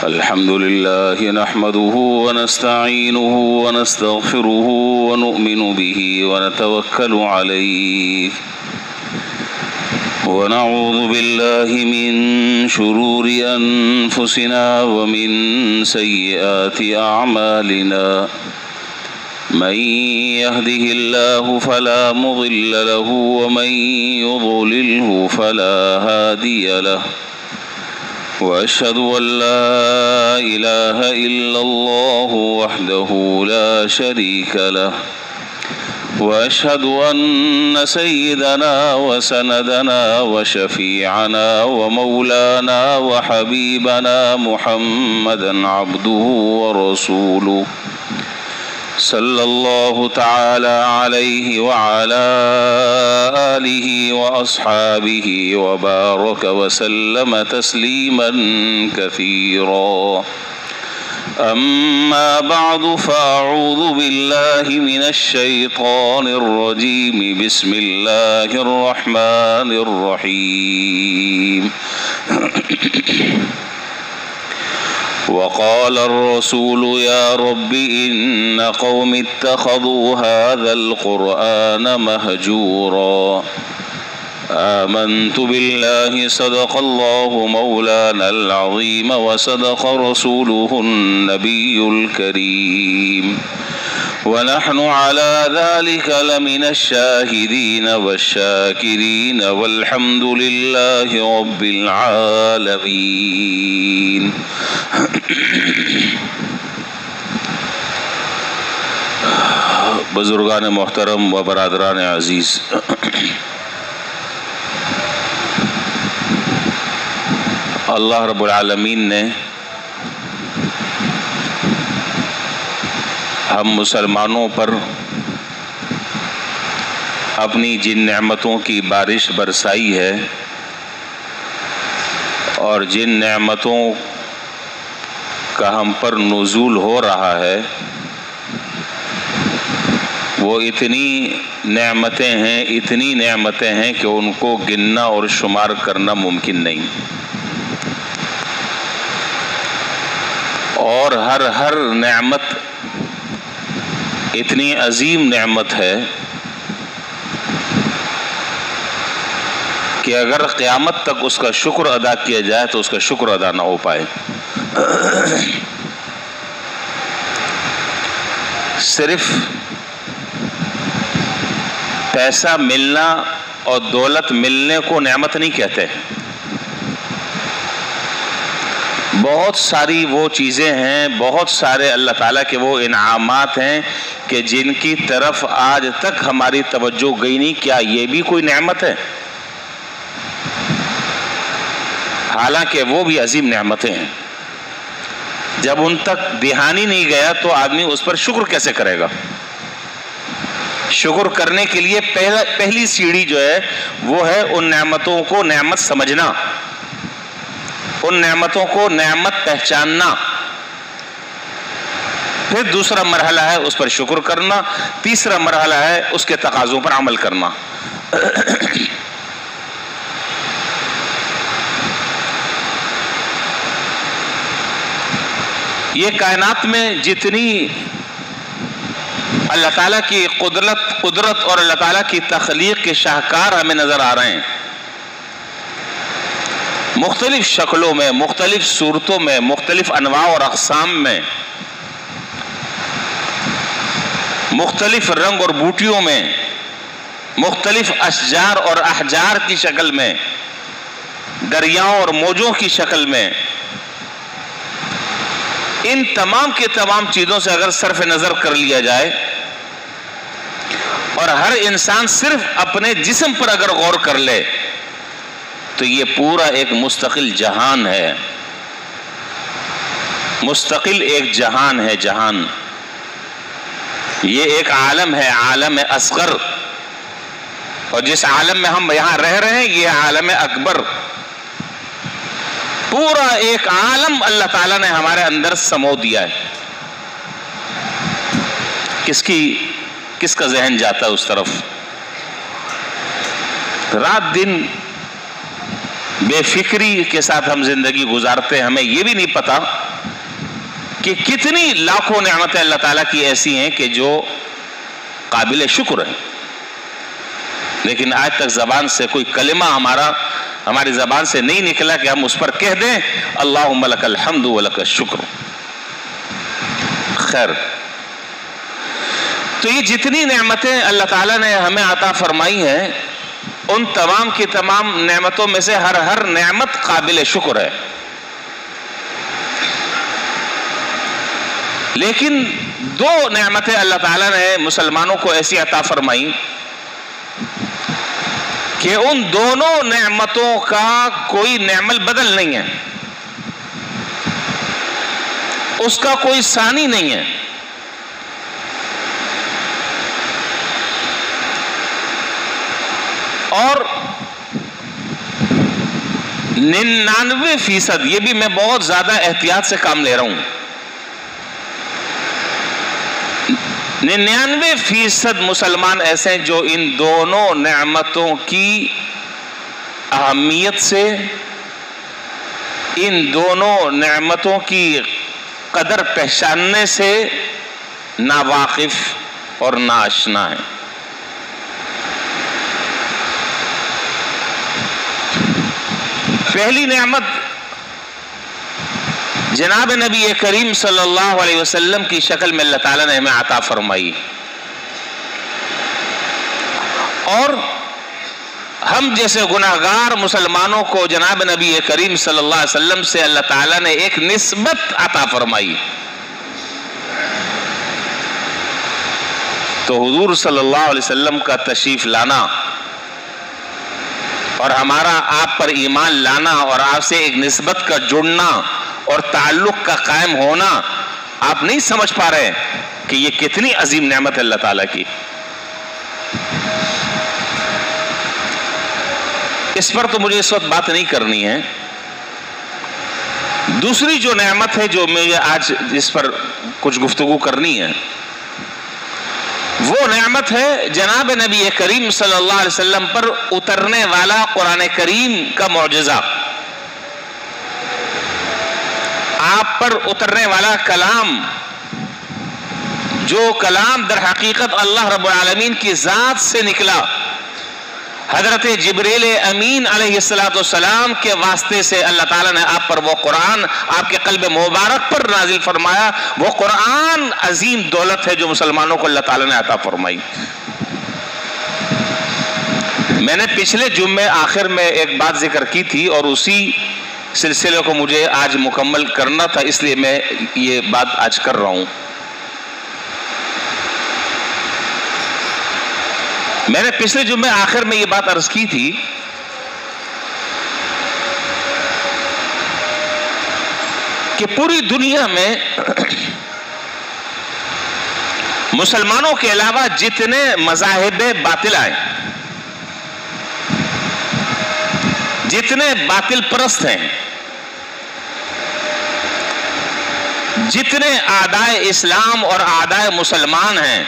الحمد لله نحمده ونستعينه ونستغفره ونؤمن به ونتوكل عليه ونعوذ بالله من شرور أنفسنا ومن سيئات أعمالنا من يهده الله فلا مضل له ومن يضلله فلا هادي له وأشهد أن لا إله إلا الله وحده لا شريك له وأشهد أن سيدنا وسندنا وشفيعنا ومولانا وحبيبنا محمدا عبده ورسوله صلى الله تعالى عليه وعلى آله وأصحابه وبارك وسلم تسليما كثيرا. أما بعد فأعوذ بالله من الشيطان الرجيم. بسم الله الرحمن الرحيم. وقال الرسول يا رب إن قوم اتخذوا هذا القرآن مهجورا. آمنت بالله صدق الله مولانا العظيم وصدق رسوله النبي الكريم ونحن على ذلك لمن الشاهدين والشاكرين والحمد لله رب العالمين. بزرگان محترم و برادران عزیز، اللہ رب العالمین نے ہم مسلمانوں پر اپنی جن نعمتوں کی بارش برسائی ہے اور جن نعمتوں کا ہم پر نزول ہو رہا ہے وہ اتنی نعمتیں ہیں کہ ان کو گننا اور شمار کرنا ممکن نہیں، اور ہر نعمت اتنی عظیم نعمت ہے کہ اگر قیامت تک اس کا شکر ادا کیا جائے تو اس کا شکر ادا نہ ہو پائے۔ صرف پیسہ ملنا اور دولت ملنے کو نعمت نہیں کہتے، بہت ساری وہ چیزیں ہیں، بہت سارے اللہ تعالیٰ کے وہ انعامات ہیں کہ جن کی طرف آج تک ہماری توجہ گئی نہیں۔ کیا یہ بھی کوئی نعمت ہے؟ حالانکہ وہ بھی عظیم نعمتیں ہیں، جب ان تک دھیان ہی نہیں گیا تو آدمی اس پر شکر کیسے کرے گا؟ شکر کرنے کے لیے پہلی سیڑھی جو ہے وہ ہے ان نعمتوں کو نعمت سمجھنا، ان نعمتوں کو نعمت پہچاننا۔ پھر دوسرا مرحلہ ہے اس پر شکر کرنا، تیسرا مرحلہ ہے اس کے تقاضوں پر عمل کرنا۔ یہ کائنات میں جتنی اللہ تعالیٰ کی قدرت اور اللہ تعالیٰ کی تخلیق کے شاہکار ہمیں نظر آ رہے ہیں، مختلف شکلوں میں، مختلف صورتوں میں، مختلف انواع اور اقسام میں، مختلف رنگ اور بوٹیوں میں، مختلف اشجار اور احجار کی شکل میں، دریاؤں اور موجوں کی شکل میں۔ ان تمام کے تمام چیزوں سے اگر صرف نظر کر لیا جائے اور ہر انسان صرف اپنے جسم پر اگر غور کر لے تو یہ پورا ایک مستقل جہان ہے، مستقل ایک جہان ہے۔ جہان یہ ایک عالم ہے، عالم اصغر، اور جس عالم میں ہم یہاں رہ رہے ہیں یہ عالم اکبر، پورا ایک عالم اللہ تعالیٰ نے ہمارے اندر سمو دیا ہے۔ کس کا ذہن جاتا ہے اس طرف؟ رات دن بے فکری کے ساتھ ہم زندگی گزارتے ہیں. ہمیں یہ بھی نہیں پتا کہ کتنی لاکھوں نعمتیں اللہ تعالیٰ کی ایسی ہیں کہ جو قابل شکر ہیں، لیکن آج تک زبان سے کوئی کلمہ ہماری زبان سے نہیں نکلا کہ ہم اس پر کہہ دیں اللہم لک الحمد ولک الشکر. خیر، تو یہ جتنی نعمتیں اللہ تعالیٰ نے ہمیں عطا فرمائی ہیں، ان تمام کی تمام نعمتوں میں سے ہر نعمت قابل شکر ہے. لیکن دو نعمتیں اللہ تعالیٰ نے مسلمانوں کو ایسی عطا فرمائی کہ ان دونوں نعمتوں کا کوئی نعم البدل نہیں ہے، اس کا کوئی ثانی نہیں ہے. اور 99%، یہ بھی میں بہت زیادہ احتیاط سے کام لے رہا ہوں، 99% مسلمان ایسے ہیں جو ان دونوں نعمتوں کی اہمیت سے، ان دونوں نعمتوں کی قدر پہچاننے سے ناواقف اور ناآشنا ہیں. پہلی نعمت جناب نبی کریم صلی اللہ علیہ وسلم کی شکل میں اللہ تعالیٰ نے ہمیں عطا فرمائی، اور ہم جیسے گناہگار مسلمانوں کو جناب نبی کریم صلی اللہ علیہ وسلم سے اللہ تعالیٰ نے ایک نسبت عطا فرمائی. تو حضور صلی اللہ علیہ وسلم کا تشریف لانا اور ہمارا آپ پر ایمان لانا اور آپ سے ایک نسبت کا جڑنا اور تعلق کا قائم ہونا، آپ نہیں سمجھ پا رہے کہ یہ کتنی عظیم نعمت ہے اللہ تعالیٰ کی. اس پر تو مجھے اس وقت بات نہیں کرنی ہے. دوسری جو نعمت ہے جو مجھے آج اس پر کچھ گفتگو کرنی ہے، وہ نعمت ہے جناب نبی کریم صلی اللہ علیہ وسلم پر اترنے والا قرآن کریم کا معجزہ، آپ پر اترنے والا کلام، جو کلام در حقیقت اللہ رب العالمین کی ذات سے نکلا، حضرت جبریل امین علیہ السلام کے واسطے سے اللہ تعالیٰ نے آپ پر وہ قرآن آپ کے قلب مبارک پر نازل فرمایا. وہ قرآن عظیم دولت ہے جو مسلمانوں کو اللہ تعالیٰ نے عطا فرمائی. میں نے پچھلے جمعے آخر میں ایک بات ذکر کی تھی اور اسی سلسلے کو مجھے آج مکمل کرنا تھا، اس لیے میں یہ بات آج کر رہا ہوں. میں نے پچھلے جمعے آخر میں یہ بات عرض کی تھی کہ پوری دنیا میں مسلمانوں کے علاوہ جتنے مذاہب باطل آئے، جتنے باطل پرست ہیں، جتنے اعدائے اسلام اور اعدائے مسلمان ہیں،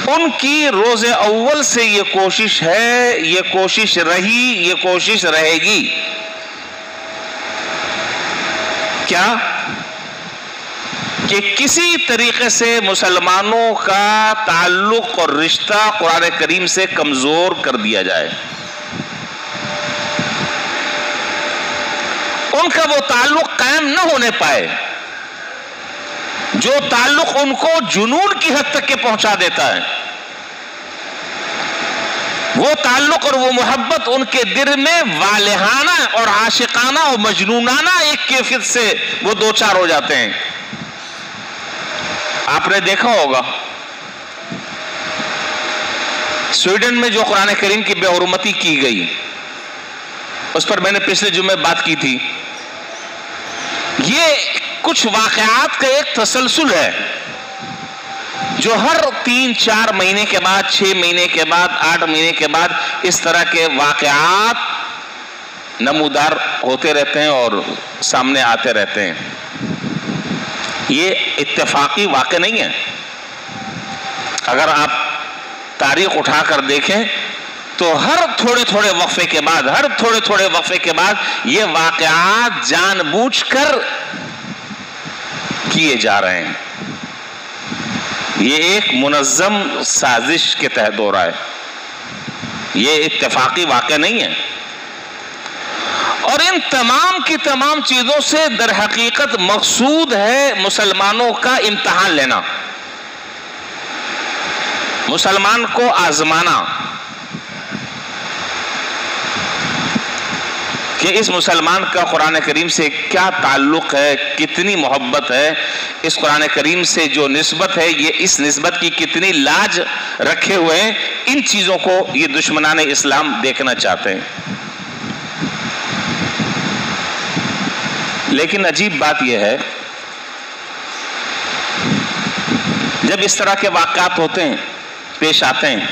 ان کی روز اول سے یہ کوشش ہے، یہ کوشش رہی، یہ کوشش رہے گی. کیا؟ کہ کسی طریقے سے مسلمانوں کا تعلق اور رشتہ قرآن کریم سے کمزور کر دیا جائے. ان کا وہ تعلق قائم نہ ہونے پائے جو تعلق ان کو جنون کی حد تک کے پہنچا دیتا ہے. وہ تعلق اور وہ محبت ان کے دل میں والہانہ اور عاشقانہ اور مجنونانہ ایک کیفیت سے وہ دوچار ہو جاتے ہیں. آپ نے دیکھا ہوگا سویڈن میں جو قرآن کریم کی بے حرمتی کی گئی، اس پر میں نے پچھلے جمعے بات کی تھی. یہ کچھ واقعات کا ایک تسلسل ہے جو ہر 3-4 مہینے کے بعد، 6 مہینے کے بعد، 8 مہینے کے بعد اس طرح کے واقعات نمودار ہوتے رہتے ہیں اور سامنے آتے رہتے ہیں. یہ اتفاقی واقع نہیں ہے. اگر آپ تاریخ اٹھا کر دیکھیں تو ہر تھوڑے تھوڑے وقفے کے بعد یہ واقعات جان بوجھ کر کیے جا رہے ہیں. یہ ایک منظم سازش کے تحت ہو رہا ہے، یہ اتفاقی واقعہ نہیں ہے. اور ان تمام کی تمام چیزوں سے در حقیقت مقصود ہے مسلمانوں کا امتحان لینا، مسلمان کو آزمانا کہ اس مسلمان کا قرآن کریم سے کیا تعلق ہے، کتنی محبت ہے، اس قرآن کریم سے جو نسبت ہے یہ اس نسبت کی کتنی لاج رکھے ہوئے ہیں. ان چیزوں کو یہ دشمنان اسلام دیکھنا چاہتے ہیں. لیکن عجیب بات یہ ہے، جب اس طرح کے واقعات ہوتے ہیں، پیش آتے ہیں،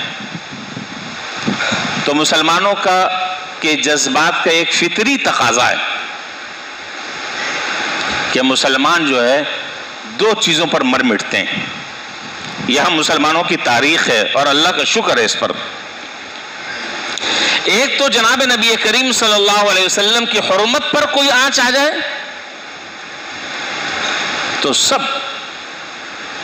تو مسلمانوں کے جذبات کا ایک فطری تقاضا ہے کہ مسلمان جو ہے دو چیزوں پر مر مٹتے ہیں. یہ ہم مسلمانوں کی تاریخ ہے اور اللہ کا شکر ہے اس پر. ایک تو جناب نبی کریم صلی اللہ علیہ وسلم کی حرمت پر کوئی آنچ آ جائے تو سب،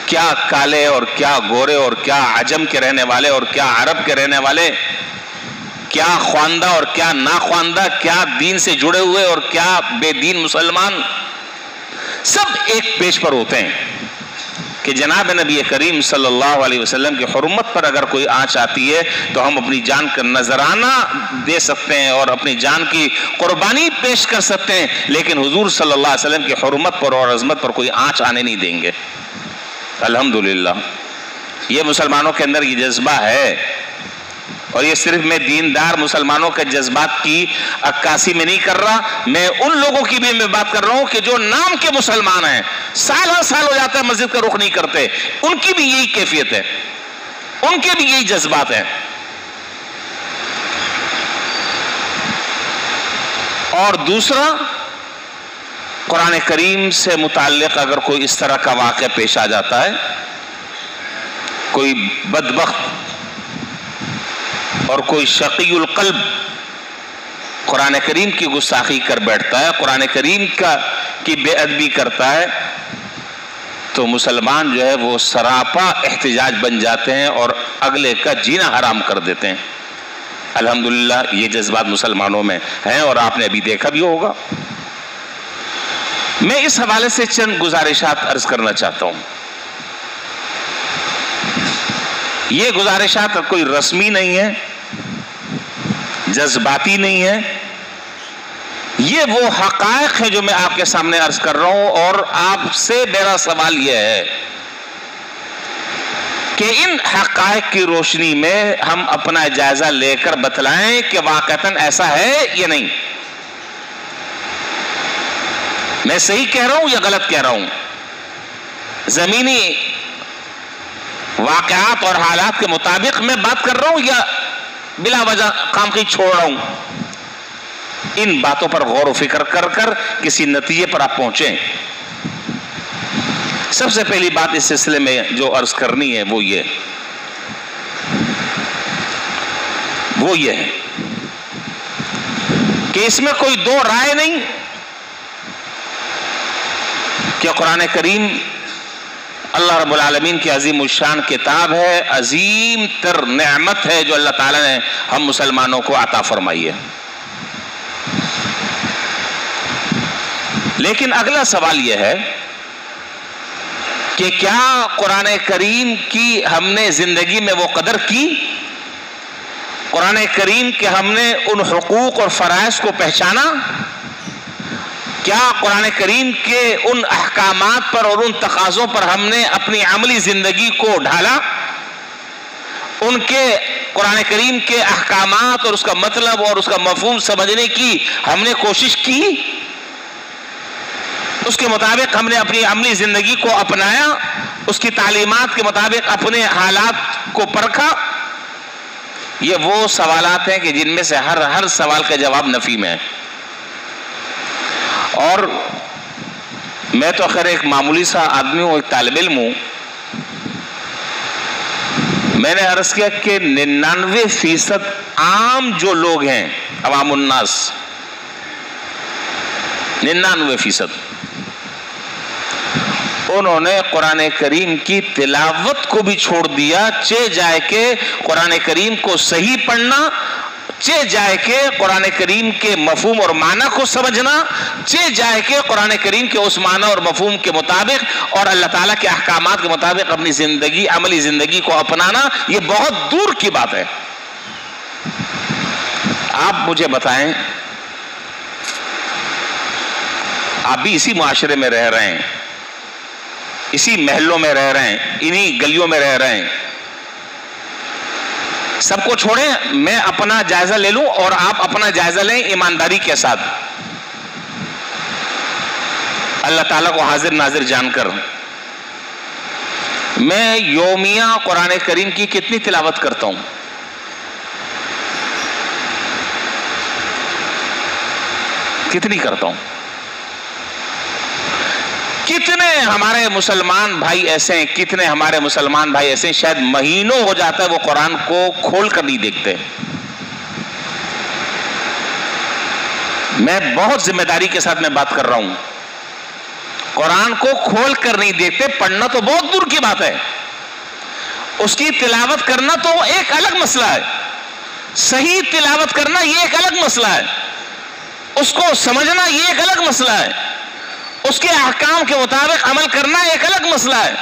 کیا کالے اور کیا گورے اور کیا عجم کے رہنے والے اور کیا عرب کے رہنے والے، کیا خواندہ اور کیا ناخواندہ، کیا دین سے جڑے ہوئے اور کیا بے دین مسلمان، سب ایک پیش پر ہوتے ہیں کہ جناب نبی کریم صلی اللہ علیہ وسلم کی حرمت پر اگر کوئی آنچ آتی ہے تو ہم اپنی جان کا نذرانہ دے سکتے ہیں اور اپنی جان کی قربانی پیش کر سکتے ہیں، لیکن حضور صلی اللہ علیہ وسلم کی حرمت پر اور عظمت پر کوئی آنچ آنے نہیں دیں گے. الحمدللہ یہ مسلمانوں کے اندر یہ جذبہ ہے، اور یہ صرف میں دیندار مسلمانوں کے جذبات کی عکاسی میں نہیں کر رہا، میں ان لوگوں کی بھی میں بات کر رہا ہوں کہ جو نام کے مسلمان ہیں، سال ہر سال ہو جاتا ہے مسجد کا رخ نہیں کرتے، ان کی بھی یہی کیفیت ہے، ان کے بھی یہی جذبات ہیں. اور دوسرا، قرآن کریم سے متعلق اگر کوئی اس طرح کا واقعہ پیش آ جاتا ہے، کوئی بدبخت اور کوئی شقی القلب قرآن کریم کی گستاخی کر بیٹھتا ہے، قرآن کریم کی بے ادبی کرتا ہے، تو مسلمان جو ہے وہ سراپا احتجاج بن جاتے ہیں اور اگلے کا جینا حرام کر دیتے ہیں. الحمدللہ یہ جذبات مسلمانوں میں ہیں اور آپ نے ابھی دیکھا بھی ہوگا. میں اس حوالے سے چند گزارشات عرض کرنا چاہتا ہوں. یہ گزارشات کوئی رسمی نہیں ہے، جذباتی نہیں ہے، یہ وہ حقائق ہیں جو میں آپ کے سامنے عرض کر رہا ہوں. اور آپ سے میرا سوال یہ ہے کہ ان حقائق کی روشنی میں ہم اپنا جائزہ لے کر بتلائیں کہ واقعتاً ایسا ہے یا نہیں. میں صحیح کہہ رہا ہوں یا غلط کہہ رہا ہوں؟ زمینی واقعات اور حالات کے مطابق میں بات کر رہا ہوں یا بلا وجہ خامخواہ چھوڑ رہا ہوں؟ ان باتوں پر غور و فکر کر کر کسی نتیجے پر آپ پہنچیں. سب سے پہلی بات اس سلسلے میں جو عرض کرنی ہے وہ یہ ہے کہ اس میں کوئی دو رائے نہیں کہ قرآن کریم اللہ رب العالمین کی عظیم الشان کتاب ہے، عظیم تر نعمت ہے جو اللہ تعالیٰ نے ہم مسلمانوں کو عطا فرمائی ہے. لیکن اگلا سوال یہ ہے کہ کیا قرآن کریم کی ہم نے زندگی میں وہ قدر کی؟ قرآن کریم کے ہم نے ان حقوق اور فرائض کو پہچانا؟ کیا قرآن کریم کے ان احکامات پر اور ان تقاضوں پر ہم نے اپنی عملی زندگی کو ڈھالا؟ ان کے قرآن کریم کے احکامات اور اس کا مطلب اور اس کا مفہوم سمجھنے کی ہم نے کوشش کی؟ اس کے مطابق ہم نے اپنی عملی زندگی کو اپنایا؟ اس کی تعلیمات کے مطابق اپنے حالات کو پرکھا؟ یہ وہ سوالات ہیں کہ جن میں سے ہر سوال کا جواب نفی میں ہے. اور میں تو خیر ایک معمولی سا آدمی ہوں، ایک طالب علم ہوں. میں نے عرض کیا کہ 99% عام جو لوگ ہیں، عوام الناس، 99% انہوں نے قرآن کریم کی تلاوت کو بھی چھوڑ دیا، چہ جائے کہ قرآن کریم کو صحیح پڑھنا، چہ جائے کہ قرآن کریم کے مفہوم اور معنی کو سمجھنا، چہ جائے کہ قرآن کریم کے اس معنی اور مفہوم کے مطابق اور اللہ تعالیٰ کے احکامات کے مطابق اپنی زندگی، عملی زندگی کو اپنانا، یہ بہت دور کی بات ہے۔ آپ مجھے بتائیں، آپ بھی اسی معاشرے میں رہ رہے ہیں، اسی محلوں میں رہ رہے ہیں، انہی گلیوں میں رہ رہے ہیں، سب کو چھوڑیں، میں اپنا جائزہ لے لوں اور آپ اپنا جائزہ لیں ایمانداری کے ساتھ، اللہ تعالیٰ کو حاضر ناظر جان کر، میں یومیہ قرآن کریم کی کتنی تلاوت کرتا ہوں؟ کتنی کرتا ہوں؟ کتنے ہمارے مسلمان بھائی ایسے ہیں، کتنے ہمارے مسلمان بھائی ایسے ہیں شاید مہینوں ہو جاتا ہے وہ قرآن کو کھول کر نہیں دیکھتے۔ میں بہت ذمہ داری کے ساتھ میں بات کر رہا ہوں، قرآن کو کھول کر نہیں دیکھتے۔ پڑھنا تو بہت دور کی بات ہے، اس کی تلاوت کرنا تو ایک الگ مسئلہ ہے، صحیح تلاوت کرنا یہ ایک الگ مسئلہ ہے، اس کو سمجھنا یہ ایک الگ مسئلہ ہے، اس کے احکام کے مطابق عمل کرنا ایک الگ مسئلہ ہے،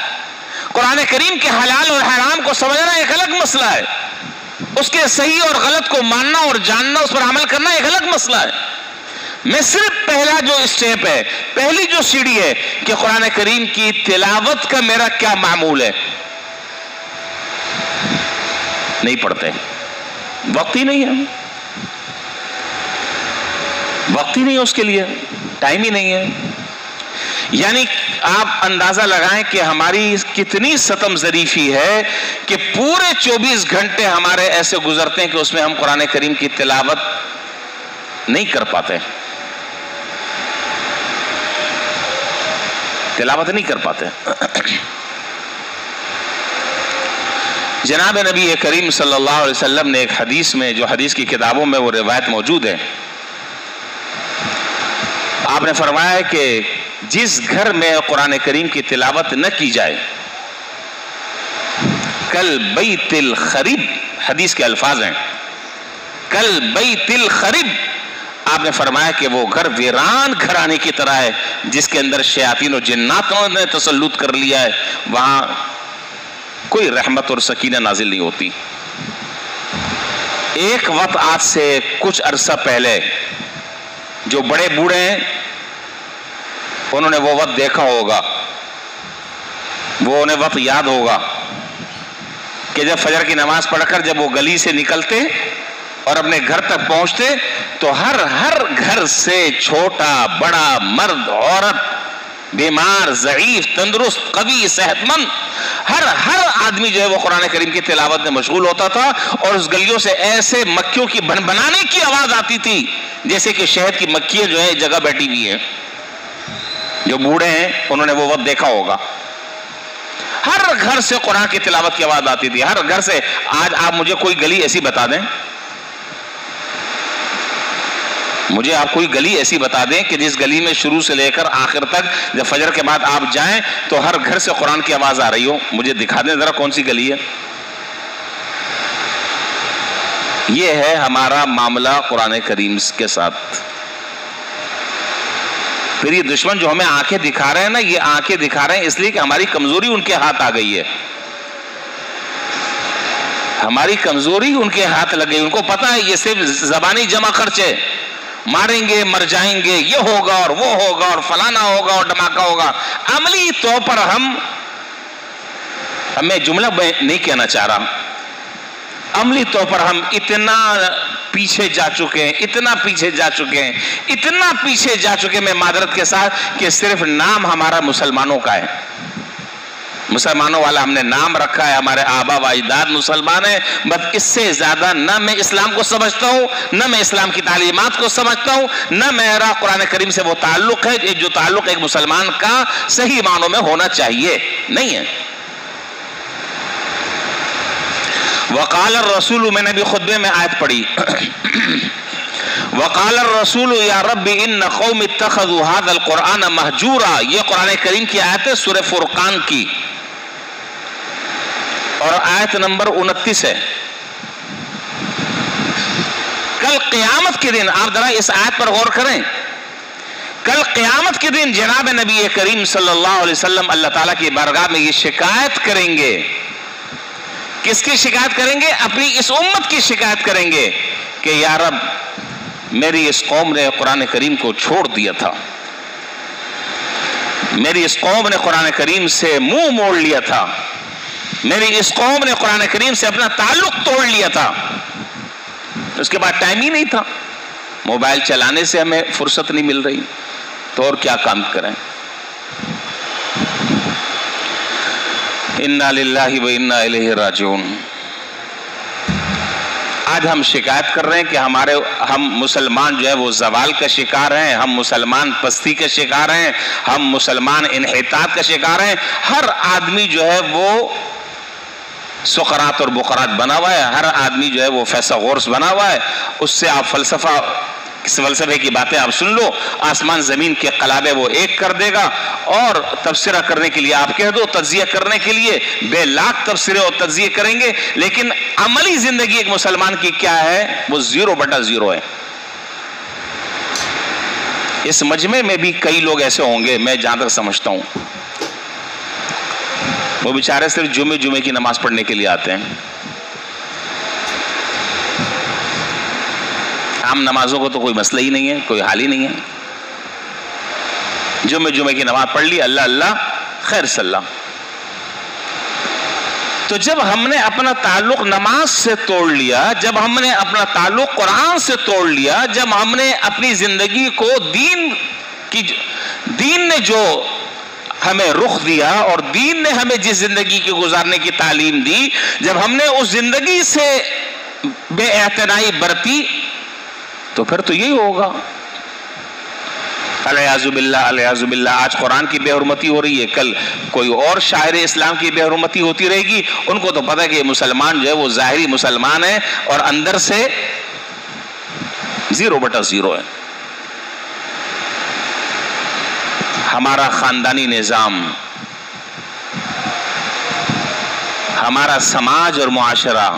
قرآن کریم کے حلال اور حرام کو سمجھنا ایک الگ مسئلہ ہے، اس کے صحیح اور غلط کو ماننا اور جاننا، اس پر عمل کرنا ایک الگ مسئلہ ہے۔ میں صرف پہلا جو اسٹیپ ہے، پہلی جو سیڑھی ہے کہ قرآن کریم کی تلاوت کا میرا کیا معمول ہے، نہیں پڑھتے، وقت ہی نہیں ہے، وقت ہی نہیں ہے اس کے لیے، ٹائم ہی نہیں ہے۔ یعنی آپ اندازہ لگائیں کہ ہماری کتنی ستم ظریفی ہے کہ پورے 24 گھنٹے ہمارے ایسے گزرتے ہیں کہ اس میں ہم قرآن کریم کی تلاوت نہیں کر پاتے، تلاوت نہیں کر پاتے۔ جناب نبی کریم صلی اللہ علیہ وسلم نے ایک حدیث میں، جو حدیث کی کتابوں میں وہ روایت موجود ہے، آپ نے فرمایا کہ جس گھر میں قرآن کریم کی تلاوت نہ کی جائے، کل بیت الخریب، حدیث کے الفاظ ہیں، کل بیت الخریب، آپ نے فرمایا کہ وہ گھر ویران گھرانے کی طرح ہے جس کے اندر شیاطین و جناتوں نے تسلط کر لیا ہے، وہاں کوئی رحمت اور سکینہ نازل نہیں ہوتی۔ ایک وقت آج سے کچھ عرصہ پہلے جو بڑے بوڑھے ہیں انہوں نے وہ وقت دیکھا ہوگا، وہ انہیں وقت یاد ہوگا کہ جب فجر کی نماز پڑھ کر جب وہ گلی سے نکلتے اور اپنے گھر تک پہنچتے تو ہر گھر سے چھوٹا بڑا، مرد عورت، بیمار ضعیف تندرست قوی صحت مند، ہر آدمی جو ہے وہ قرآن کریم کی تلاوت میں مشغول ہوتا تھا، اور اس گلیوں سے ایسے مکھیوں کی بنبنانے کی آواز آتی تھی جیسے کہ شہد کی مکھیاں جو ہے جگہ بیٹھی ہوئی ہیں۔ جو بوڑھے ہیں انہوں نے وہ وقت دیکھا ہوگا، ہر گھر سے قرآن کی تلاوت کی آواز آتی تھی، ہر گھر سے۔ آج آپ مجھے کوئی گلی ایسی بتا دیں، مجھے آپ کوئی گلی ایسی بتا دیں کہ جس گلی میں شروع سے لے کر آخر تک جب فجر کے بعد آپ جائیں تو ہر گھر سے قرآن کی آواز آ رہی ہو، مجھے دکھا دیں ذرا کون سی گلی ہے۔ یہ ہے ہمارا معاملہ قرآن کریم کے ساتھ۔ پھر یہ دشمن جو ہمیں آنکھیں دکھا رہے ہیں نا، یہ آنکھیں دکھا رہے ہیں اس لیے کہ ہماری کمزوری ان کے ہاتھ آ گئی ہے، ہماری کمزوری ان کے ہاتھ لگ گئی۔ ان کو پتا ہے یہ صرف زبانی جمع خرچ ہے، ماریں گے مر جائیں گے، یہ ہوگا اور وہ ہوگا اور فلانا ہوگا اور دھماکہ ہوگا۔ عملی طور پر میں جملہ نہیں کہنا چاہ رہا، عملی طور پر ہم اتنا پیچھے جا چکے ہیں، اتنا پیچھے جا چکے ہیں، اتنا پیچھے جا چکے ہیں، میں معذرت کے ساتھ، کہ صرف نام ہمارا مسلمانوں کا ہے، مسلمانوں والا ہم نے نام رکھا ہے، ہمارے آبا و اجداد مسلمان ہیں، بس اس سے زیادہ نہ میں اسلام کو سمجھتا ہوں، نہ میں اسلام کی تعلیمات کو سمجھتا ہوں، نہ میرا قرآن کریم سے وہ تعلق ہے جو تعلق ایک مسلمان کا صحیح معنوں میں ہونا چاہیے، نہیں ہے۔ وقال الرسول، میں نے بھی خطبے میں آیت پڑھی، وقال الرسول یا رب ان قوم اتخذوا هذا القرآن مہجورا، یہ قرآن کریم کی آیت ہے سورہ فرقان کی، اور آیت نمبر 29 ہے۔ کل قیامت کے دن، آپ ذرا اس آیت پر غور کریں، کل قیامت کے دن جناب نبی کریم صلی اللہ علیہ وسلم اللہ تعالیٰ کی بارگاہ میں یہ شکایت کریں گے۔ کس کی شکایت کریں گے؟ اپنی اس امت کی شکایت کریں گے کہ یا رب میری اس قوم نے قرآن کریم کو چھوڑ دیا تھا، میری اس قوم نے قرآن کریم سے منہ موڑ لیا تھا، میری اس قوم نے قرآن کریم سے اپنا تعلق توڑ لیا تھا۔ اس کے بعد ٹائم ہی نہیں تھا، موبائل چلانے سے ہمیں فرصت نہیں مل رہی، تو اور کیا کام کریں۔ انا للہ و انا الیہ راجعون۔ آج ہم شکایت کر رہے ہیں کہ ہم مسلمان جو ہے وہ زوال کا شکار ہیں، ہم مسلمان پستی کا شکار ہیں، ہم مسلمان انحطاط کا شکار ہیں۔ ہر آدمی جو ہے وہ سقراط اور بقراط بنا ہوا ہے، ہر آدمی جو ہے وہ فیثاغورس بنا ہوا ہے۔ اس سے آپ فلسفے کی باتیں آپ سن لو، آسمان زمین کے قلابے وہ ایک کر دے گا، اور تبصرہ کرنے کے لیے آپ کہہ دو، تجزیہ کرنے کے لیے بے لاکھ تبصرے اور تجزیے کریں گے، لیکن عملی زندگی ایک مسلمان کی کیا ہے؟ وہ 0/0 ہے۔ اس مجمع میں بھی کئی لوگ ایسے ہوں گے، میں جہاں تک سمجھتا ہوں، وہ بیچارے صرف جمعے کی نماز پڑھنے کے لیے آتے ہیں، عام نمازوں کو تو کوئی مسئلہ ہی نہیں ہے، کوئی حال ہی نہیں ہے، جمعے کی نماز پڑھ لی، اللہ اللہ خیر صلی اللہ۔ تو جب ہم نے اپنا تعلق نماز سے توڑ لیا، جب ہم نے اپنا تعلق قرآن سے توڑ لیا، جب ہم نے اپنی زندگی کو دین نے جو ہمیں رخ دیا اور دین نے ہمیں جس زندگی کی گزارنے کی تعلیم دی، جب ہم نے اس زندگی سے بے اعتنائی برتی، تو پھر تو یہی ہوگا۔ الیاذ باللہ آج قرآن کی بے حرمتی ہو رہی ہے، کل کوئی اور شاعر اسلام کی بے حرمتی ہوتی رہے گی۔ ان کو تو پتہ ہے کہ مسلمان جو ہے وہ ظاہری مسلمان ہے اور اندر سے 0/0 ہے۔ ہمارا خاندانی نظام، ہمارا سماج اور معاشرہ،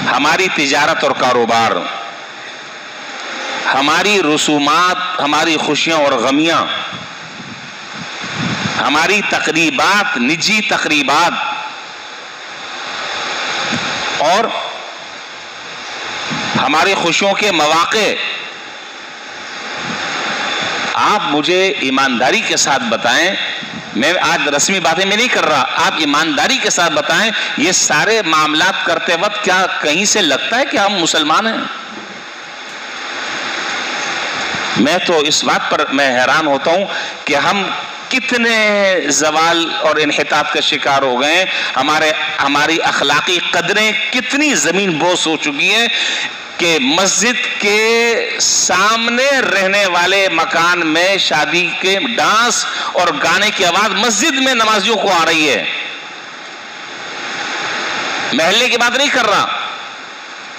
ہماری تجارت اور کاروبار، ہماری رسومات، ہماری خوشیاں اور غمیاں، ہماری تقریبات، نجی تقریبات، اور ہماری خوشیوں کے مواقع، آپ مجھے ایمانداری کے ساتھ بتائیں، میں آج رسمی باتیں میں نہیں کر رہا، آپ ایمانداری کے ساتھ بتائیں، یہ سارے معاملات کرتے وقت کیا کہیں سے لگتا ہے کہ ہم مسلمان ہیں؟ میں تو اس بات پر میں حیران ہوتا ہوں کہ ہم کتنے زوال اور انحطاط کا شکار ہو گئے ہیں، ہماری اخلاقی قدریں کتنی زمین بوس ہو چکی ہیں کہ مسجد کے سامنے رہنے والے مکان میں شادی کے ڈانس اور گانے کی آواز مسجد میں نمازیوں کو آ رہی ہے۔ محلے کی بات نہیں کر رہا،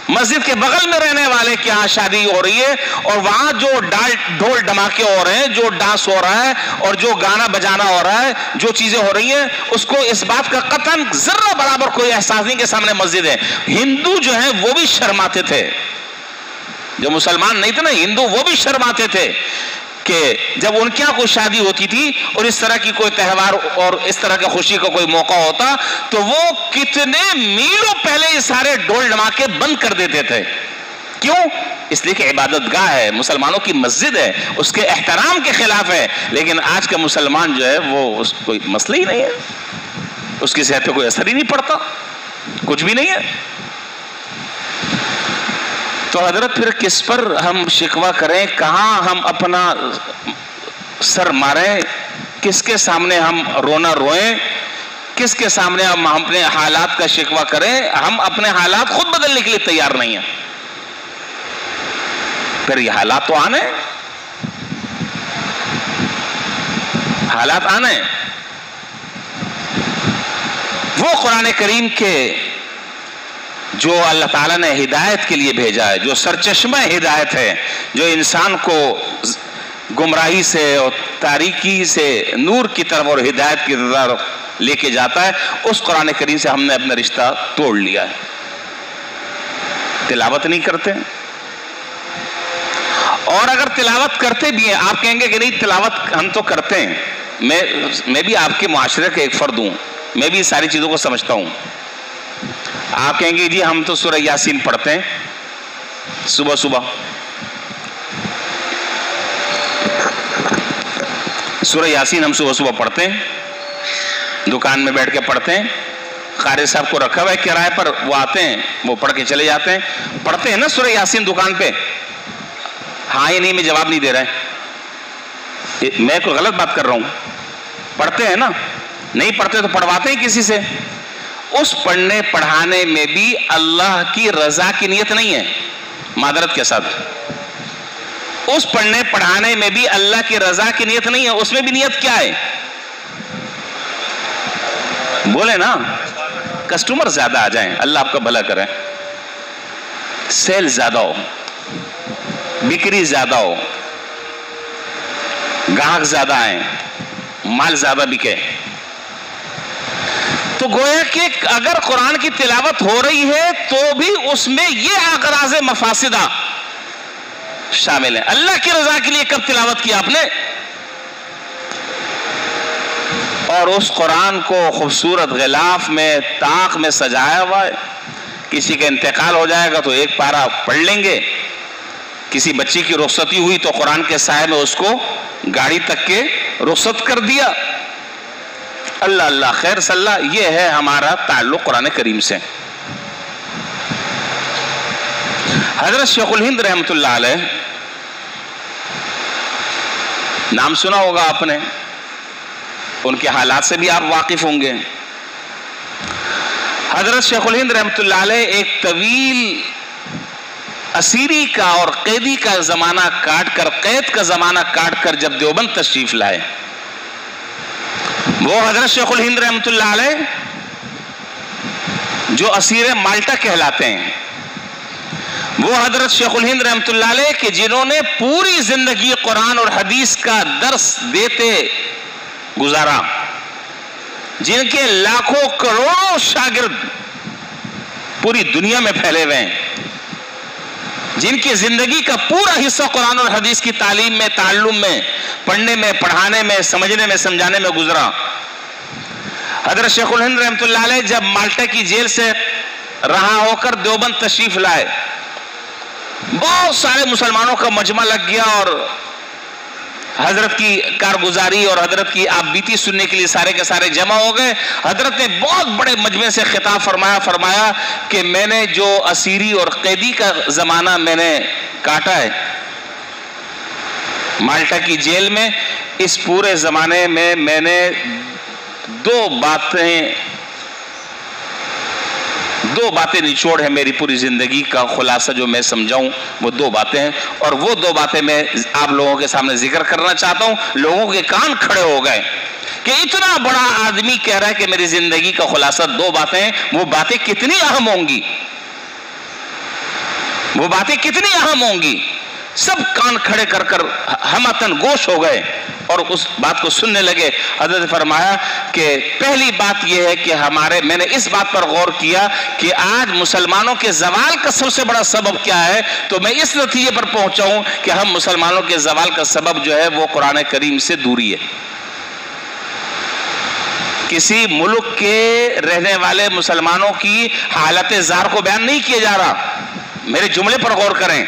مسجد کے بغل میں رہنے والے کے یہاں شادی ہو رہی ہے، اور وہاں جو ڈھول ڈھماکے ہو رہے ہیں، جو ڈانس ہو رہا ہے اور جو گانا بجانا ہو رہا ہے، جو چیزیں ہو رہی ہیں، اس کو اس بات کا قطعاً ذرہ برابر کوئی احساس نہیں کہ سامنے مسجد ہے۔ ہندو جو ہیں وہ بھی شرماتے تھے، جو مسلمان نہیں تھے نا ہندو، وہ بھی شرماتے تھے کہ جب ان کے یہاں کوئی شادی ہوتی تھی اور اس طرح کی کوئی تہوار اور اس طرح کے خوشی کا کوئی موقع ہوتا تو وہ کتنے میلوں پہلے یہ سارے ڈھول ڈھماکے بند کر دیتے تھے۔ کیوں؟ اس لیے کہ عبادت گاہ ہے، مسلمانوں کی مسجد ہے، اس کے احترام کے خلاف ہے۔ لیکن آج کا مسلمان جو ہے وہ اس کوئی مسئلہ ہی نہیں ہے، اس کی صحت پہ کوئی اثر ہی نہیں پڑتا، کچھ بھی نہیں ہے۔ تو حضرت پھر کس پر ہم شکوہ کریں، کہاں ہم اپنا سر ماریں، کس کے سامنے ہم رونا روئیں، کس کے سامنے ہم اپنے حالات کا شکوہ کریں؟ ہم اپنے حالات خود بدلنے کے لیے تیار نہیں ہیں۔ پھر یہ حالات تو آنے، حالات آنے۔ وہ قرآن کریم کے جو اللہ تعالیٰ نے ہدایت کے لیے بھیجا ہے، جو سرچشمہ ہدایت ہے، جو انسان کو گمراہی سے اور تاریکی سے نور کی طرف اور ہدایت کی طرف لے کے جاتا ہے، اس قرآن کریم سے ہم نے اپنا رشتہ توڑ لیا ہے۔ تلاوت نہیں کرتے، اور اگر تلاوت کرتے بھی ہیں، آپ کہیں گے کہ نہیں تلاوت ہم تو کرتے ہیں، میں بھی آپ کے معاشرے کا ایک فرد ہوں، میں بھی ساری چیزوں کو سمجھتا ہوں۔ آپ کہیں گے جی ہم تو سورہ یاسین پڑھتے ہیں صبح صبح، سورہ یاسین ہم صبح صبح پڑھتے ہیں، دکان میں بیٹھ کے پڑھتے ہیں، قاری صاحب کو رکھا ہوا ہے کرائے پر، وہ آتے ہیں وہ پڑھ کے چلے جاتے ہیں۔ پڑھتے ہیں نا سورہ یاسین دکان پہ؟ ہاں یا نہیں میں جواب نہیں دے رہا ہے، میں کوئی غلط بات کر رہا ہوں؟ پڑھتے ہیں نا؟ نہیں پڑھتے تو پڑھواتے ہیں کسی سے۔ اس پڑھنے پڑھانے میں بھی اللہ کی رضا کی نیت نہیں ہے، معذرت کے ساتھ، اس پڑھنے پڑھانے میں بھی اللہ کی رضا کی نیت نہیں ہے، اس میں بھی نیت کیا ہے؟ بولے نا، کسٹمر زیادہ آ جائیں، اللہ آپ کا بھلا کرے، سیل زیادہ ہو، بکری زیادہ ہو، گاہک زیادہ آئیں، مال زیادہ بکے، تو گویا کہ اگر قرآن کی تلاوت ہو رہی ہے تو بھی اس میں یہ اغراض مفاسدہ شامل ہیں۔ اللہ کی رضا کے لیے کب تلاوت کی آپ نے؟ اور اس قرآن کو خوبصورت غلاف میں طاق میں سجایا ہوا ہے، کسی کا انتقال ہو جائے گا تو ایک پارہ پڑھ لیں گے، کسی بچی کی رخصتی ہوئی تو قرآن کے سائے میں اس کو گاڑی تک کے رخصت کر دیا۔ اللہ اللہ خیر صلی اللہ، یہ ہے ہمارا تعلق قرآن کریم سے۔ حضرت شیخ الہند رحمۃ اللہ علیہ، نام سنا ہوگا آپ نے، ان کے حالات سے بھی آپ واقف ہوں گے۔ حضرت شیخ الہند رحمۃ اللہ علیہ ایک طویل اسیری کا اور قیدی کا زمانہ کاٹ کر، قید کا زمانہ کاٹ کر جب دیوبند تشریف لائے، وہ حضرت شیخ الہند رحمۃ اللہ علیہ جو اسیر مالٹا کہلاتے ہیں، وہ حضرت شیخ الہند رحمۃ اللہ علیہ کہ جنہوں نے پوری زندگی قرآن اور حدیث کا درس دیتے گزارا، جن کے لاکھوں کروڑوں شاگرد پوری دنیا میں پھیلے ہوئے ہیں، جن کی زندگی کا پورا حصہ قرآن اور حدیث کی تعلیم میں، تعلم میں، پڑھنے میں، پڑھانے میں، سمجھنے میں، سمجھانے میں گزرا، حضرت شیخ الہند رحمۃ اللہ علیہ جب مالٹا کی جیل سے رہا ہو کر دیوبند تشریف لائے، بہت سارے مسلمانوں کا مجمع لگ گیا اور حضرت کی کارگزاری اور حضرت کی آپ بیتی سننے کے لیے سارے کے سارے جمع ہو گئے۔ حضرت نے بہت بڑے مجمع سے خطاب فرمایا کہ میں نے جو اسیری اور قیدی کا زمانہ میں نے کاٹا ہے مالٹا کی جیل میں، اس پورے زمانے میں میں نے دو باتیں نچوڑ ہے میری پوری زندگی کا خلاصہ جو میں سمجھاؤں، وہ دو باتیں ہیں، اور وہ دو باتیں میں آپ لوگوں کے سامنے ذکر کرنا چاہتا ہوں۔ لوگوں کے کان کھڑے ہو گئے کہ اتنا بڑا آدمی کہہ رہا ہے کہ میری زندگی کا خلاصہ دو باتیں ہیں، وہ باتیں کتنی اہم ہوں گی، وہ باتیں کتنی اہم ہوں گی۔ سب کان کھڑے کر کر ہمتن گوش ہو گئے اور اس بات کو سننے لگے۔ حضرت نے فرمایا کہ پہلی بات یہ ہے کہ میں نے اس بات پر غور کیا کہ آج مسلمانوں کے زوال کا سب سے بڑا سبب کیا ہے، تو میں اس نتیجے پر پہنچا ہوں کہ ہم مسلمانوں کے زوال کا سبب جو ہے وہ قرآن کریم سے دوری ہے۔ کسی ملک کے رہنے والے مسلمانوں کی حالت زار کو بیان نہیں کیا جا رہا، میرے جملے پر غور کریں،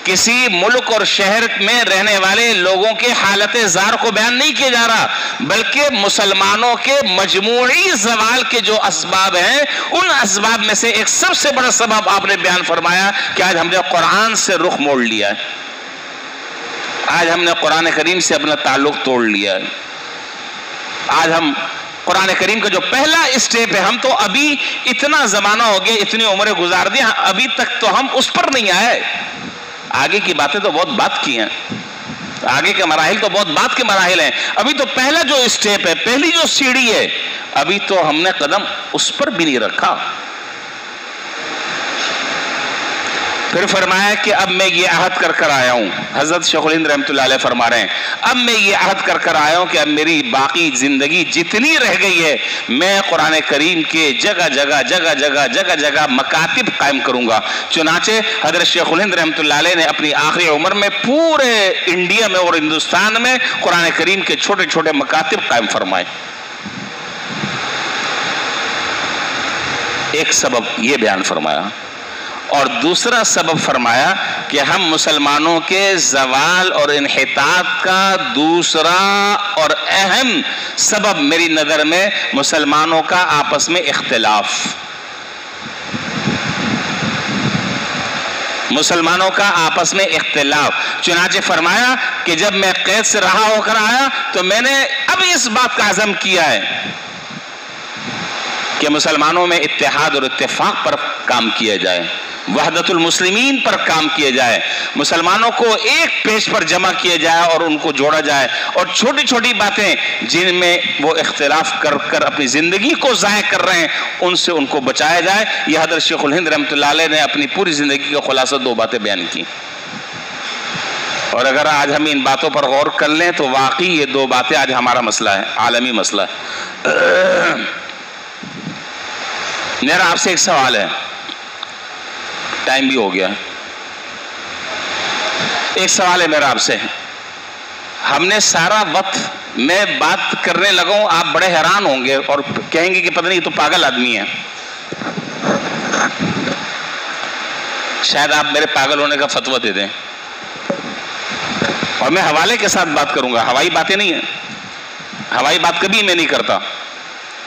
کسی ملک اور شہر میں رہنے والے لوگوں کے حالت زار کو بیان نہیں کیا جا رہا، بلکہ مسلمانوں کے مجموعی زوال کے جو اسباب ہیں، ان اسباب میں سے ایک سب سے بڑا سبب آپ نے بیان فرمایا کہ آج ہم نے قرآن سے رخ موڑ لیا ہے، آج ہم نے قرآن کریم سے اپنا تعلق توڑ لیا ہے۔ آج ہم قرآن کریم کا جو پہلا اسٹیپ ہے، ہم تو ابھی اتنا زمانہ ہو گیا، اتنی عمریں گزار دی، ابھی تک تو ہم اس پر نہیں آئے۔ آگے کی باتیں تو بہت بات کی ہیں، آگے کے مراحل تو بہت بات کے مراحل ہیں، ابھی تو پہلا جو اسٹیپ ہے، پہلی جو سیڑھی ہے، ابھی تو ہم نے قدم اس پر بھی نہیں رکھا۔ پھر فرمایا کہ اب میں یہ عہد کر کر آیا ہوں، حضرت شیخ الہند رحمۃ اللہ علیہ فرما رہے ہیں اب میں یہ عہد کر کر آیا ہوں کہ اب میری باقی زندگی جتنی رہ گئی ہے میں قرآن کریم کے جگہ جگہ مکاتب قائم کروں گا۔ چنانچہ حضرت شیخ الہند رحمۃ اللہ علیہ نے اپنی آخری عمر میں پورے انڈیا میں اور ہندوستان میں قرآن کریم کے چھوٹے چھوٹے مکاتب قائم فرمائے۔ ایک سبب یہ بیان فرمایا، اور دوسرا سبب فرمایا کہ ہم مسلمانوں کے زوال اور انحطاط کا دوسرا اور اہم سبب میری نظر میں مسلمانوں کا آپس میں اختلاف، مسلمانوں کا آپس میں اختلاف۔ چنانچہ فرمایا کہ جب میں قید سے رہا ہو کر آیا تو میں نے اب اس بات کا عزم کیا ہے کہ مسلمانوں میں اتحاد اور اتفاق پر کام کیا جائے، وحدت المسلمین پر کام کیا جائے، مسلمانوں کو ایک پیج پر جمع کیا جائے اور ان کو جوڑا جائے، اور چھوٹی چھوٹی باتیں جن میں وہ اختلاف کر کر اپنی زندگی کو ضائع کر رہے ہیں ان سے ان کو بچایا جائے۔ یہ حضرت شیخ الہند رحمۃ اللہ علیہ نے اپنی پوری زندگی کا خلاصہ 2 باتیں بیان کی، اور اگر آج ہم ان باتوں پر غور کر لیں تو واقعی یہ 2 باتیں آج ہمارا مسئلہ ہے، عالمی مسئلہ ہے۔ میرا آپ سے ایک سوال ہے، ٹائم بھی ہو گیا، ایک سوال ہے میرا آپ سے۔ ہم نے سارا وقت میں بات کرنے لگا ہوں، آپ بڑے حیران ہوں گے اور کہیں گے کہ پتہ نہیں یہ تو پاگل آدمی ہے، شاید آپ میرے پاگل ہونے کا فتویٰ دے دیں، اور میں حوالے کے ساتھ بات کروں گا، ہوائی باتیں نہیں ہیں، ہوائی بات کبھی میں نہیں کرتا،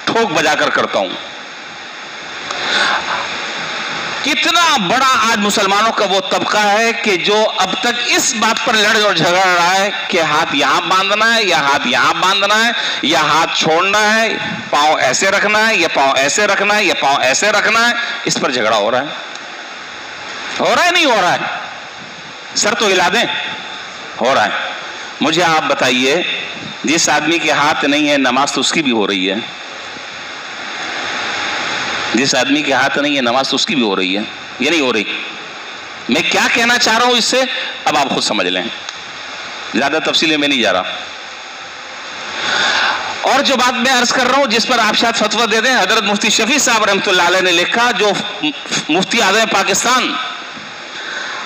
ٹھوک بجا کر کرتا ہوں۔ کتنا بڑا آج مسلمانوں کا وہ طبقہ ہے کہ جو اب تک اس بات پر لڑ اور جھگڑ رہا ہے کہ ہاتھ یہاں باندھنا ہے یا ہاتھ یہاں باندھنا ہے یا ہاتھ چھوڑنا ہے، پاؤں ایسے رکھنا ہے یا پاؤں ایسے رکھنا ہے یا پاؤں ایسے رکھنا ہے، اس پر جھگڑا ہو رہا ہے نہیں ہو رہا ہے؟ سر تو ہلا دیں، ہو رہا ہے۔ مجھے آپ بتائیے، جس آدمی کے ہاتھ نہیں ہے نماز تو اس کی بھی ہو رہی ہے، جس آدمی کے ہاتھ نہیں ہے نماز تو اس کی بھی ہو رہی ہے، یہ نہیں ہو رہی؟ میں کیا کہنا چاہ رہا ہوں اس سے اب آپ خود سمجھ لیں، زیادہ تفصیلیں میں نہیں جا رہا۔ اور جو بات میں عرض کر رہا ہوں جس پر آپ شاید فتویٰ دے دیں، حضرت مفتی شفیع صاحب رحمۃ اللہ علیہ نے لکھا، جو مفتی اعظم پاکستان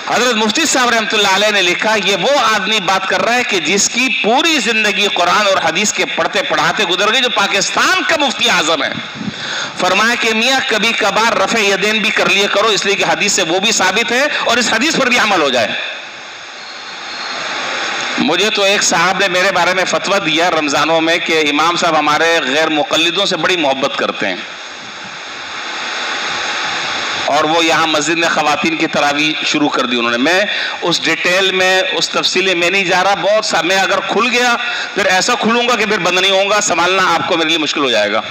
حضرت مفتی صاحب رحمۃ اللہ علیہ نے لکھا، یہ وہ آدمی بات کر رہا ہے کہ جس کی پوری زندگی قرآن اور حدیث کے پڑھتے پڑھاتے گزر گئی، جو پاکستان کا مفتی اعظم ہے۔ فرمایا کہ میاں کبھی کبھار رفع یدین بھی کر لیا کرو، اس لیے کہ حدیث سے وہ بھی ثابت ہے اور اس حدیث پر بھی عمل ہو جائے۔ مجھے تو ایک صاحب نے میرے بارے میں فتویٰ دیا رمضانوں میں کہ امام صاحب ہمارے غیر مقلدوں سے بڑی محبت کرتے ہیں، اور وہ یہاں مسجد میں خواتین کی تراویح شروع کر دی انہوں نے۔ میں اس ڈیٹیل میں اس تفصیل میں نہیں جا رہا، بہت سا میں اگر کھل گیا پھر ایسا کھلوں گا کہ پھر بند نہیں ہوں گا، سنبھالنا آپ کو میرے لیے مشکل ہو جائے گا۔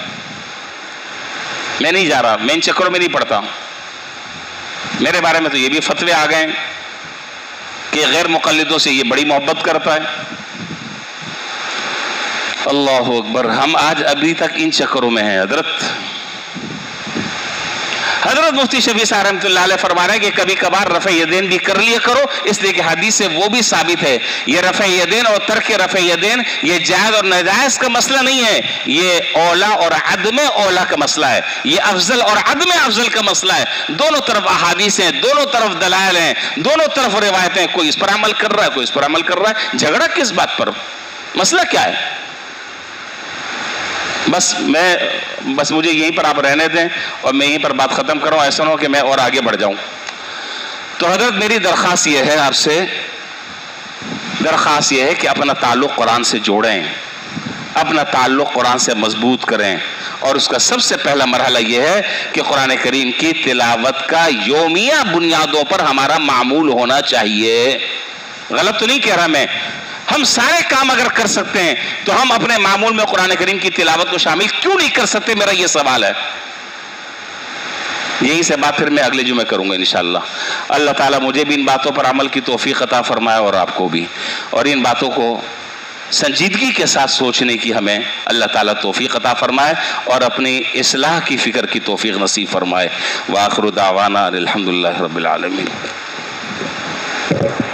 میں نہیں جا رہا، میں ان چکروں میں نہیں پڑتا۔ میرے بارے میں تو یہ بھی فتوے آ گئے کہ غیر مقلدوں سے یہ بڑی محبت کرتا ہے۔ اللہ اکبر، ہم آج ابھی تک ان چکروں میں ہیں۔ حضرت مفتی شفیع صاحب رحمۃ اللہ علیہ فرما رہے ہیں کہ کبھی کبھار رفع یدین بھی کر لیا کرو، اس لیے کہ حدیث سے وہ بھی ثابت ہے۔ یہ رفع یدین اور ترک رفع یدین یہ جائز اور ناجائز کا مسئلہ نہیں ہے، یہ اولا اور عدم اولا کا مسئلہ ہے، یہ افضل اور عدم افضل کا مسئلہ ہے۔ دونوں طرف احادیث ہیں، دونوں طرف دلائل ہیں، دونوں طرف روایتیں، کوئی اس پر عمل کر رہا ہے، کوئی اس پر عمل کر رہا ہے، جھگڑا کس بات پر؟ مسئلہ کیا ہے؟ بس مجھے یہیں پر آپ رہنے دیں اور میں یہیں پر بات ختم کروں، ایسا نہ ہو کہ میں اور آگے بڑھ جاؤں۔ تو حضرت میری درخواست یہ ہے آپ سے، درخواست یہ ہے کہ اپنا تعلق قرآن سے جوڑیں، اپنا تعلق قرآن سے مضبوط کریں، اور اس کا سب سے پہلا مرحلہ یہ ہے کہ قرآن کریم کی تلاوت کا یومیہ بنیادوں پر ہمارا معمول ہونا چاہیے۔ غلط تو نہیں کہہ رہا میں، ہم سارے کام اگر کر سکتے ہیں تو ہم اپنے معمول میں قرآن کریم کی تلاوت کو شامل کیوں نہیں کر سکتے؟ میرا یہ سوال ہے۔ یہی سے بات پھر میں اگلے جمعے کروں گا انشاءاللہ۔ اللہ تعالیٰ مجھے بھی ان باتوں پر عمل کی توفیق عطا فرمائے اور آپ کو بھی، اور ان باتوں کو سنجیدگی کے ساتھ سوچنے کی ہمیں اللہ تعالیٰ توفیق عطا فرمائے اور اپنی اصلاح کی فکر کی توفیق نصیب فرمائے۔ وآخر دعوانا الحمدللہ رب العالمین۔ ہے.